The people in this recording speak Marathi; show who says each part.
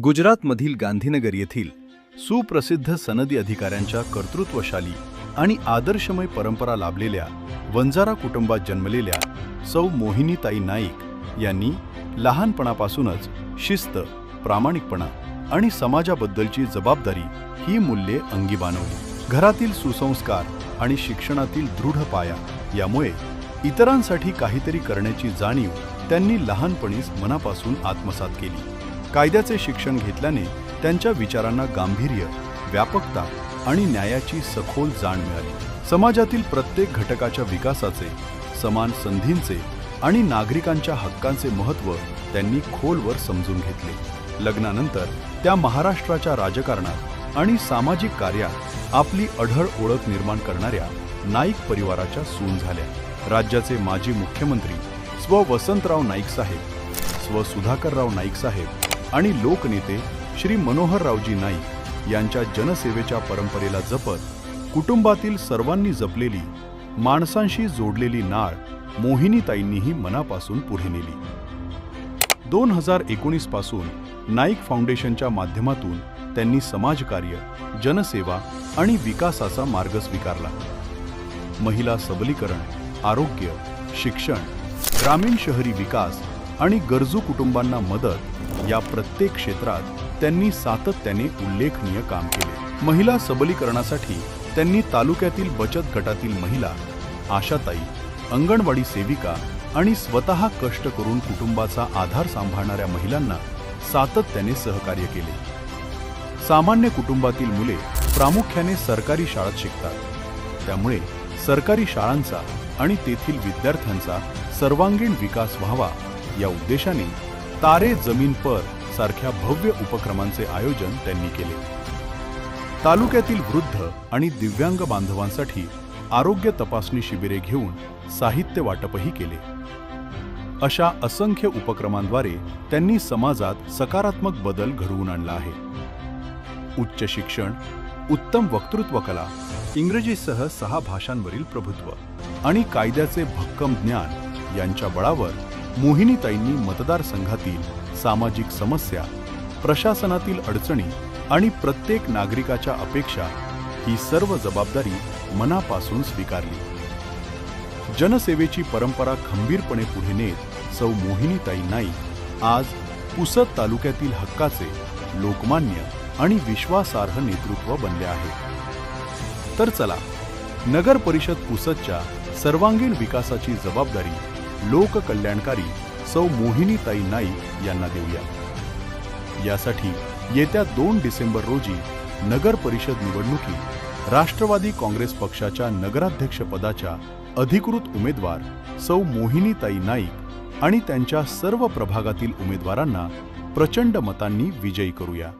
Speaker 1: गुजरातमधील गांधीनगर येथील सुप्रसिद्ध सनदी अधिकाऱ्यांच्या कर्तृत्वशाली आणि आदर्शमय परंपरा लाभलेल्या वंजारा कुटुंबात जन्मलेल्या सौ मोहिनीताई नाईक यांनी लहानपणापासूनच शिस्त, प्रामाणिकपणा आणि समाजाबद्दलची जबाबदारी ही मूल्ये अंगी बाणवली। घरातील सुसंस्कार आणि शिक्षणातील दृढ पाया यामुळे इतरांसाठी काहीतरी करण्याची जाणीव त्यांनी लहानपणीच मनापासून आत्मसात केली। कायद्याचे शिक्षण घेतल्याने त्यांच्या विचारांना गांभीर्य, व्यापकता आणि न्यायाची सखोल जाण मिळाली। समाजातील प्रत्येक घटकाच्या विकासाचे, समान संधींचे आणि नागरिकांच्या हक्कांचे महत्त्व त्यांनी खोलवर समजून घेतले। लग्नानंतर त्या महाराष्ट्राच्या राजकारणात आणि सामाजिक कार्यात आपली अढळ ओळख निर्माण करणाऱ्या नाईक परिवाराच्या सून झाल्या। राज्याचे माजी मुख्यमंत्री स्व वसंतराव नाईक साहेब, स्व सुधाकरराव नाईक साहेब आणि लोकनेते श्री मनोहररावजी नाईक यांच्या जनसेवेच्या परंपरेला जपत कुटुंबातील सर्वांनी जपलेली, माणसांशी जोडलेली नाळ मोहिनीताईंनीही मनापासून पुढे नेली। 2019 पासून नाईक फाउंडेशनच्या माध्यमातून त्यांनी समाजकार्य, जनसेवा आणि विकासाचा मार्ग स्वीकारला। महिला सबलीकरण, आरोग्य, शिक्षण, ग्रामीण शहरी विकास आणि गरजू कुटुंबांना मदत या प्रत्येक क्षेत्रात त्यांनी सातत्याने उल्लेखनीय काम केले। महिला सबलीकरणासाठी त्यांनी तालुक्यातील बचत गटातील महिला, आशाताई, अंगणवाडी सेविका आणि स्वतः कष्ट करून कुटुंबाचा आधार सांभाळणाऱ्या महिलांना सातत्याने सहकार्य केले। सामान्य कुटुंबातील मुले प्रामुख्याने सरकारी शाळेत शिकतात, त्यामुळे सरकारी शाळांचा आणि तेथील विद्यार्थ्यांचा सर्वांगीण विकास व्हावा या उद्देशाने तारे जमीन पर सारख्या भव्य उपक्रमांचे आयोजन त्यांनी केले। तालुक्यातील वृद्ध आणि दिव्यांग बांधवांसाठी आरोग्य तपासणी शिबिरे घेऊन साहित्य वाटपही केले। अशा असंख्य उपक्रमांद्वारे त्यांनी समाजात सकारात्मक बदल घडवून आणला आहे। उच्च शिक्षण, उत्तम वक्तृत्व कला, इंग्रजीसह 6 भाषांवरील प्रभुत्व आणि कायद्याचे भक्कम ज्ञान यांच्या बळावर मोहिनीताईंनी मतदारसंघातील सामाजिक समस्या, प्रशासनातील अडचणी आणि प्रत्येक नागरिकाच्या अपेक्षा ही सर्व जबाबदारी मनापासून स्वीकारली। जनसेवेची परंपरा खंबीरपणे पुढे नेत सौ मोहिनीताई नाईक आज पुसद तालुक्यातील हक्काचे, लोकमान्य आणि विश्वासार्ह नेतृत्व बनले आहे। तर चला, नगर परिषद पुसदच्या सर्वांगीण विकासाची जबाबदारी लोककल्याणकारी सौ मोहिनीताई नाईक यांना देऊया। यासाठी येत्या 2 डिसेंबर रोजी नगर परिषद निवडणुकीत राष्ट्रवादी काँग्रेस पक्षाच्या नगराध्यक्ष पदाच्या अधिकृत उमेदवार सौ मोहिनीताई नाईक आणि त्यांच्या सर्व प्रभागातील उमेदवारांना प्रचंड मतांनी विजयी करूया।